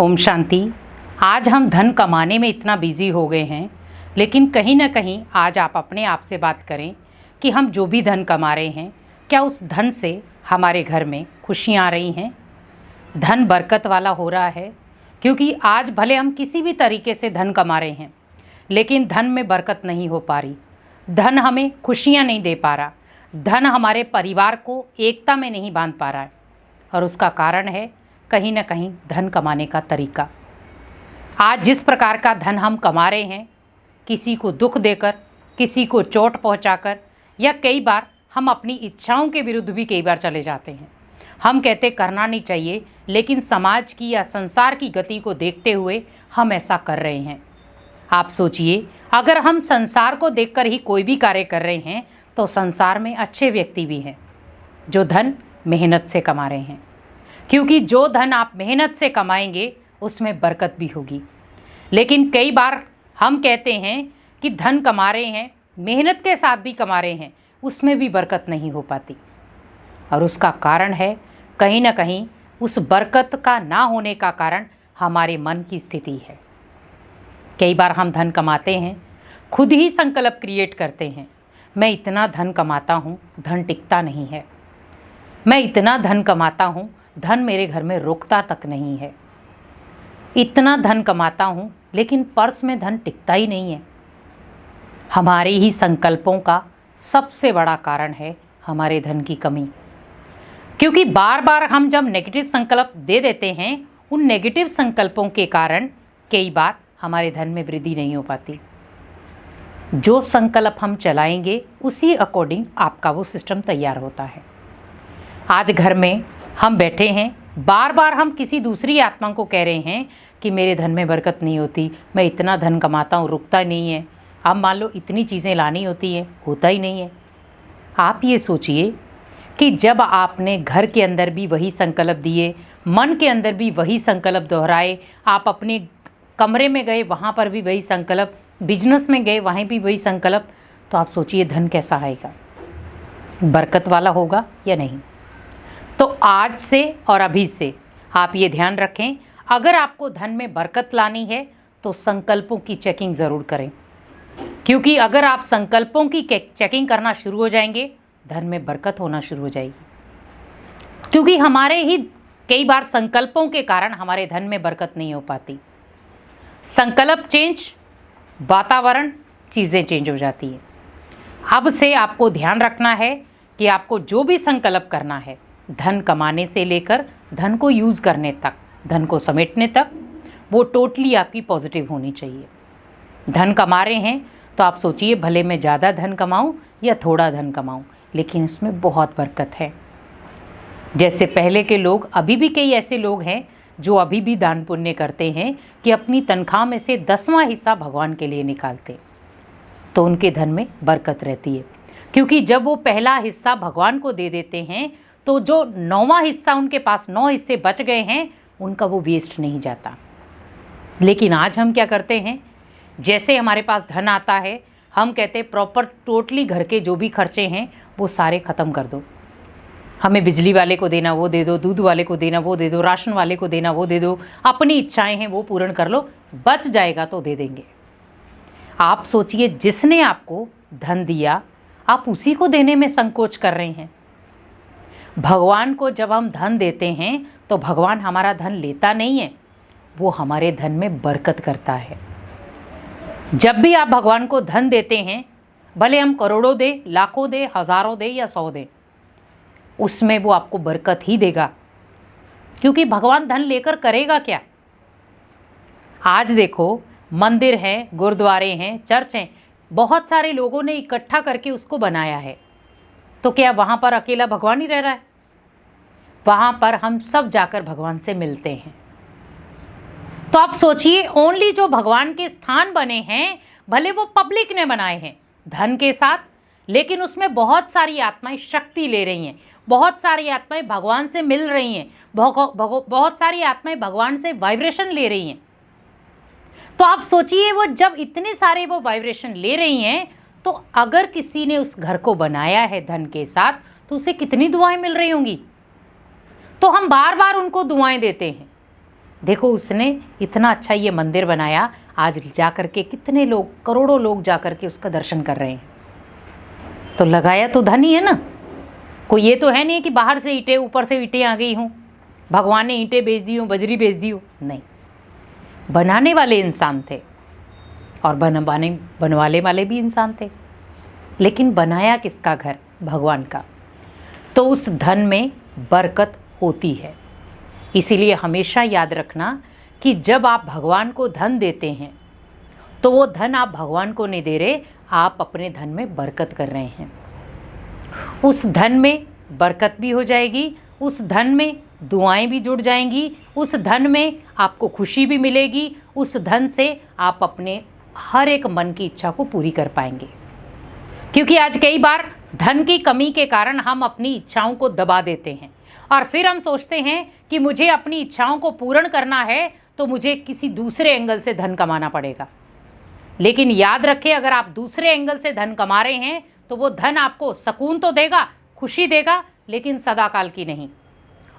ओम शांति। आज हम धन कमाने में इतना बिजी हो गए हैं, लेकिन कहीं ना कहीं आज आप अपने आप से बात करें कि हम जो भी धन कमा रहे हैं, क्या उस धन से हमारे घर में खुशियाँ आ रही हैं, धन बरकत वाला हो रहा है। क्योंकि आज भले हम किसी भी तरीके से धन कमा रहे हैं, लेकिन धन में बरकत नहीं हो पा रही, धन हमें खुशियाँ नहीं दे पा रहा, धन हमारे परिवार को एकता में नहीं बांध पा रहा है। और उसका कारण है कहीं ना कहीं धन कमाने का तरीका। आज जिस प्रकार का धन हम कमा रहे हैं, किसी को दुख देकर, किसी को चोट पहुंचाकर, या कई बार हम अपनी इच्छाओं के विरुद्ध भी कई बार चले जाते हैं। हम कहते करना नहीं चाहिए, लेकिन समाज की या संसार की गति को देखते हुए हम ऐसा कर रहे हैं। आप सोचिए, अगर हम संसार को देखकर ही कोई भी कार्य कर रहे हैं, तो संसार में अच्छे व्यक्ति भी हैं जो धन मेहनत से कमा रहे हैं। क्योंकि जो धन आप मेहनत से कमाएंगे उसमें बरकत भी होगी। लेकिन कई बार हम कहते हैं कि धन कमा रहे हैं, मेहनत के साथ भी कमा रहे हैं, उसमें भी बरकत नहीं हो पाती। और उसका कारण है कहीं ना कहीं उस बरकत का ना होने का कारण हमारे मन की स्थिति है। कई बार हम धन कमाते हैं, खुद ही संकल्प क्रिएट करते हैं, मैं इतना धन कमाता हूँ, धन टिकता नहीं है। मैं इतना धन कमाता हूँ, धन मेरे घर में रुकता तक नहीं है। इतना धन कमाता हूँ, लेकिन पर्स में धन टिकता ही नहीं है। हमारे ही संकल्पों का सबसे बड़ा कारण है हमारे धन की कमी। क्योंकि बार बार हम जब नेगेटिव संकल्प दे देते हैं, उन नेगेटिव संकल्पों के कारण कई बार हमारे धन में वृद्धि नहीं हो पाती। जो संकल्प हम चलाएंगे उसी अकॉर्डिंग आपका वो सिस्टम तैयार होता है। आज घर में हम बैठे हैं, बार बार हम किसी दूसरी आत्मा को कह रहे हैं कि मेरे धन में बरकत नहीं होती, मैं इतना धन कमाता हूँ, रुकता नहीं है। अब मान लो इतनी चीज़ें लानी होती हैं, होता ही नहीं है। आप ये सोचिए कि जब आपने घर के अंदर भी वही संकल्प दिए, मन के अंदर भी वही संकल्प दोहराए, आप अपने कमरे में गए वहाँ पर भी वही संकल्प, बिजनेस में गए वहीं भी वही संकल्प, तो आप सोचिए धन कैसा आएगा, बरकत वाला होगा या नहीं। तो आज से और अभी से आप ये ध्यान रखें, अगर आपको धन में बरकत लानी है तो संकल्पों की चेकिंग ज़रूर करें। क्योंकि अगर आप संकल्पों की चेकिंग करना शुरू हो जाएंगे, धन में बरकत होना शुरू हो जाएगी। क्योंकि हमारे ही कई बार संकल्पों के कारण हमारे धन में बरकत नहीं हो पाती। संकल्प चेंज, वातावरण, चीज़ें चेंज हो जाती हैं। अब से आपको ध्यान रखना है कि आपको जो भी संकल्प करना है, धन कमाने से लेकर धन को यूज़ करने तक, धन को समेटने तक, वो टोटली आपकी पॉजिटिव होनी चाहिए। धन कमा रहे हैं तो आप सोचिए, भले मैं ज़्यादा धन कमाऊं या थोड़ा धन कमाऊं, लेकिन इसमें बहुत बरकत है। जैसे पहले के लोग, अभी भी कई ऐसे लोग हैं जो अभी भी दान पुण्य करते हैं कि अपनी तनख्वाह में से 10वां हिस्सा भगवान के लिए निकालते, तो उनके धन में बरकत रहती है। क्योंकि जब वो पहला हिस्सा भगवान को दे देते हैं, तो जो 9वां हिस्सा उनके पास 9 हिस्से बच गए हैं, उनका वो वेस्ट नहीं जाता। लेकिन आज हम क्या करते हैं, जैसे हमारे पास धन आता है, हम कहते हैं प्रॉपर टोटली घर के जो भी खर्चे हैं वो सारे ख़त्म कर दो। हमें बिजली वाले को देना वो दे दो, दूध वाले को देना वो दे दो, राशन वाले को देना वो दे दो, अपनी इच्छाएं हैं वो पूर्ण कर लो, बच जाएगा तो दे देंगे। आप सोचिए, जिसने आपको धन दिया, आप उसी को देने में संकोच कर रहे हैं। भगवान को जब हम धन देते हैं तो भगवान हमारा धन लेता नहीं है, वो हमारे धन में बरकत करता है। जब भी आप भगवान को धन देते हैं, भले हम करोड़ों दे, लाखों दे, हज़ारों दे या 100 दे, उसमें वो आपको बरकत ही देगा। क्योंकि भगवान धन लेकर करेगा क्या। आज देखो, मंदिर हैं, गुरुद्वारे हैं, चर्च हैं, बहुत सारे लोगों ने इकट्ठा करके उसको बनाया है, तो क्या वहाँ पर अकेला भगवान ही रह रहा है? वहाँ पर हम सब जाकर भगवान से मिलते हैं। तो आप सोचिए, ओनली जो भगवान के स्थान बने हैं, भले वो पब्लिक ने बनाए हैं धन के साथ, लेकिन उसमें बहुत सारी आत्माएं शक्ति ले रही हैं, बहुत सारी आत्माएं भगवान से मिल रही हैं, बहुत सारी आत्माएं भगवान से वाइब्रेशन ले रही हैं। तो आप सोचिए, वो जब इतने सारे वो वाइब्रेशन ले रही हैं, तो अगर किसी ने उस घर को बनाया है धन के साथ, तो उसे कितनी दुआएं मिल रही होंगी। तो हम बार बार उनको दुआएं देते हैं, देखो उसने इतना अच्छा ये मंदिर बनाया, आज जा कर के कितने लोग, करोड़ों लोग जा कर के उसका दर्शन कर रहे हैं। तो लगाया तो धन ही है ना। कोई ये तो है नहीं कि बाहर से ईंटें, ऊपर से ईंटें आ गई हों, भगवान ने ईंटें बेच दी हों, बजरी बेच दी हो, नहीं। बनाने वाले इंसान थे और बनवाने वाले भी इंसान थे, लेकिन बनाया किसका घर? भगवान का। तो उस धन में बरकत होती है। इसीलिए हमेशा याद रखना कि जब आप भगवान को धन देते हैं तो वो धन आप भगवान को नहीं दे रहे, आप अपने धन में बरकत कर रहे हैं। उस धन में बरकत भी हो जाएगी, उस धन में दुआएं भी जुड़ जाएंगी, उस धन में आपको खुशी भी मिलेगी, उस धन से आप अपने हर एक मन की इच्छा को पूरी कर पाएंगे। क्योंकि आज कई बार धन की कमी के कारण हम अपनी इच्छाओं को दबा देते हैं और फिर हम सोचते हैं कि मुझे अपनी इच्छाओं को पूर्ण करना है तो मुझे किसी दूसरे एंगल से धन कमाना पड़ेगा। लेकिन याद रखें, अगर आप दूसरे एंगल से धन कमा रहे हैं तो वो धन आपको सुकून तो देगा, खुशी देगा, लेकिन सदाकाल की नहीं।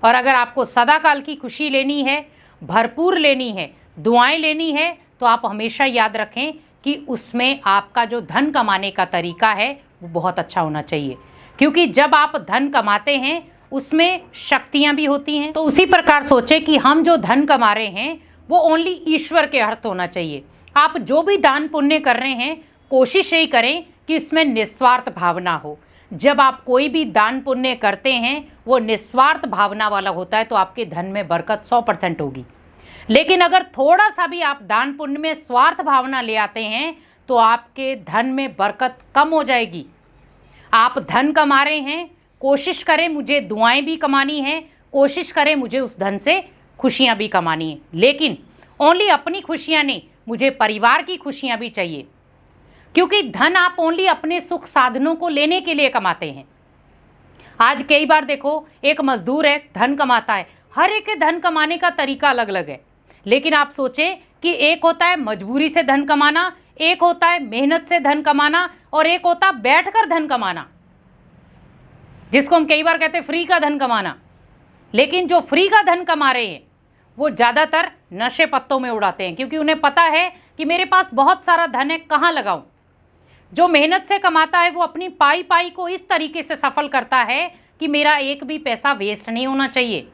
और अगर आपको सदाकाल की खुशी लेनी है, भरपूर लेनी है, दुआएं लेनी है, तो आप हमेशा याद रखें कि उसमें आपका जो धन कमाने का तरीका है वो बहुत अच्छा होना चाहिए। क्योंकि जब आप धन कमाते हैं उसमें शक्तियाँ भी होती हैं। तो उसी प्रकार सोचें कि हम जो धन कमा रहे हैं वो ओनली ईश्वर के अर्थ होना चाहिए। आप जो भी दान पुण्य कर रहे हैं, कोशिश यही करें कि इसमें निस्वार्थ भावना हो। जब आप कोई भी दान पुण्य करते हैं वो निस्वार्थ भावना वाला होता है तो आपके धन में बरकत 100% होगी। लेकिन अगर थोड़ा सा भी आप दान पुण्य में स्वार्थ भावना ले आते हैं तो आपके धन में बरकत कम हो जाएगी। आप धन कमा रहे हैं, कोशिश करें मुझे दुआएं भी कमानी है, कोशिश करें मुझे उस धन से खुशियां भी कमानी है, लेकिन ओनली अपनी खुशियां नहीं, मुझे परिवार की खुशियां भी चाहिए। क्योंकि धन आप ओनली अपने सुख साधनों को लेने के लिए कमाते हैं। आज कई बार देखो, एक मजदूर है, धन कमाता है, हर एक के धन कमाने का तरीका अलग अलग है। लेकिन आप सोचें कि एक होता है मजबूरी से धन कमाना, एक होता है मेहनत से धन कमाना, और एक होता है बैठकर धन कमाना, जिसको हम कई बार कहते हैं फ्री का धन कमाना। लेकिन जो फ्री का धन कमा रहे हैं वो ज़्यादातर नशे पत्तों में उड़ाते हैं, क्योंकि उन्हें पता है कि मेरे पास बहुत सारा धन है, कहाँ लगाऊं। जो मेहनत से कमाता है वो अपनी पाई पाई को इस तरीके से सफल करता है कि मेरा एक भी पैसा वेस्ट नहीं होना चाहिए।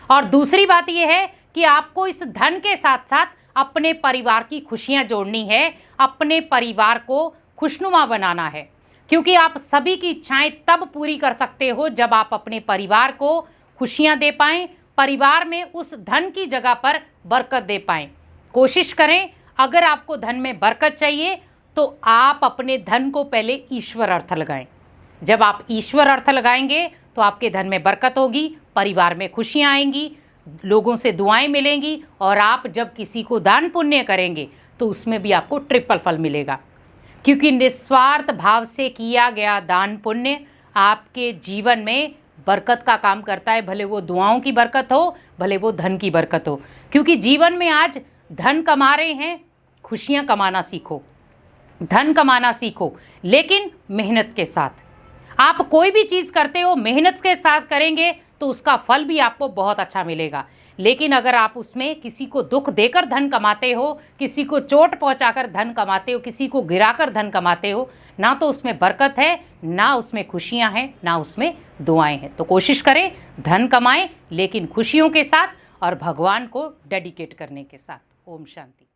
और दूसरी बात यह है कि आपको इस धन के साथ साथ अपने परिवार की खुशियां जोड़नी है, अपने परिवार को खुशनुमा बनाना है। क्योंकि आप सभी की इच्छाएं तब पूरी कर सकते हो जब आप अपने परिवार को खुशियां दे पाएं, परिवार में उस धन की जगह पर बरकत दे पाएं। कोशिश करें, अगर आपको धन में बरकत चाहिए तो आप अपने धन को पहले ईश्वर अर्थ लगाएं। जब आप ईश्वर अर्थ लगाएंगे तो आपके धन में बरकत होगी, परिवार में खुशियां आएंगी, लोगों से दुआएं मिलेंगी, और आप जब किसी को दान पुण्य करेंगे तो उसमें भी आपको ट्रिपल फल मिलेगा। क्योंकि निस्वार्थ भाव से किया गया दान पुण्य आपके जीवन में बरकत का काम करता है, भले वो दुआओं की बरकत हो, भले वो धन की बरकत हो। क्योंकि जीवन में आज धन कमा रहे हैं, खुशियां कमाना सीखो, धन कमाना सीखो, लेकिन मेहनत के साथ। आप कोई भी चीज़ करते हो मेहनत के साथ करेंगे तो उसका फल भी आपको बहुत अच्छा मिलेगा। लेकिन अगर आप उसमें किसी को दुख देकर धन कमाते हो, किसी को चोट पहुंचाकर धन कमाते हो, किसी को गिराकर धन कमाते हो, ना तो उसमें बरकत है, ना उसमें खुशियां हैं, ना उसमें दुआएं हैं। तो कोशिश करें धन कमाएं, लेकिन खुशियों के साथ और भगवान को डेडिकेट करने के साथ। ओम शांति।